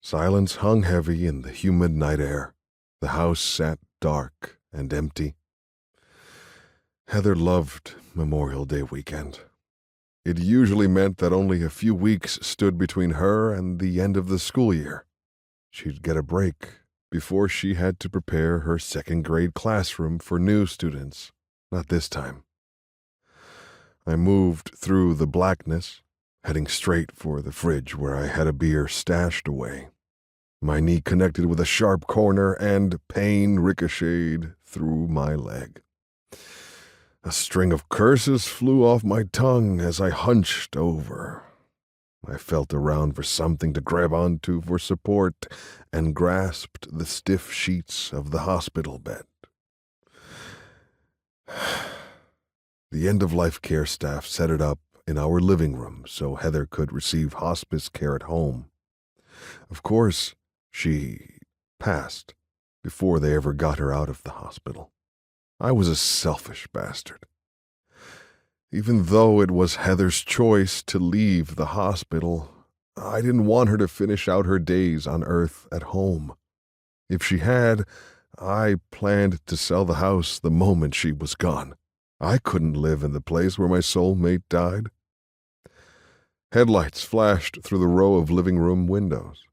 Silence hung heavy in the humid night air. The house sat dark and empty. Heather loved Memorial Day weekend. It usually meant that only a few weeks stood between her and the end of the school year. She'd get a break before she had to prepare her second-grade classroom for new students. Not this time. I moved through the blackness, heading straight for the fridge where I had a beer stashed away. My knee connected with a sharp corner, and pain ricocheted through my leg. A string of curses flew off my tongue as I hunched over. I felt around for something to grab onto for support and grasped the stiff sheets of the hospital bed. The end-of-life care staff set it up in our living room so Heather could receive hospice care at home. Of course, she passed before they ever got her out of the hospital. I was a selfish bastard. Even though it was Heather's choice to leave the hospital, I didn't want her to finish out her days on Earth at home. If she had, I planned to sell the house the moment she was gone. I couldn't live in the place where my soulmate died. Headlights flashed through the row of living room windows.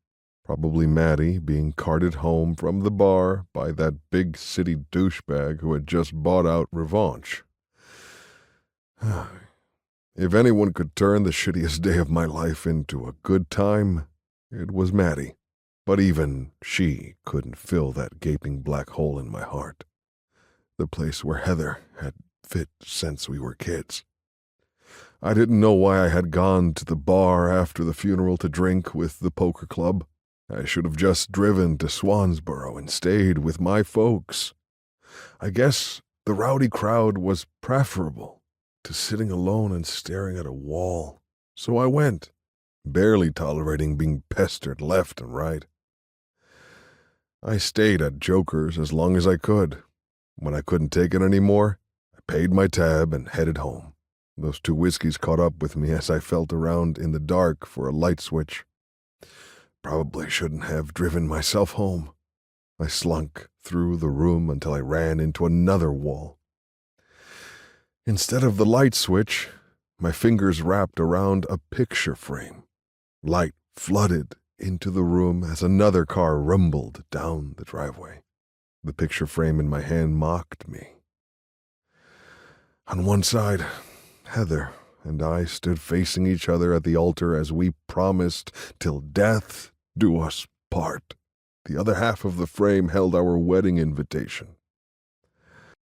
Probably Maddie being carted home from the bar by that big city douchebag who had just bought out Revanche. If anyone could turn the shittiest day of my life into a good time, it was Maddie. But even she couldn't fill that gaping black hole in my heart. The place where Heather had fit since we were kids. I didn't know why I had gone to the bar after the funeral to drink with the poker club. I should have just driven to Swansboro and stayed with my folks. I guess the rowdy crowd was preferable to sitting alone and staring at a wall. So I went, barely tolerating being pestered left and right. I stayed at Joker's as long as I could. When I couldn't take it anymore, I paid my tab and headed home. Those 2 whiskeys caught up with me as I felt around in the dark for a light switch. Probably shouldn't have driven myself home. I slunk through the room until I ran into another wall. Instead of the light switch, my fingers wrapped around a picture frame. Light flooded into the room as another car rumbled down the driveway. The picture frame in my hand mocked me. On one side, Heather and I stood facing each other at the altar as we promised till death do us part. The other half of the frame held our wedding invitation.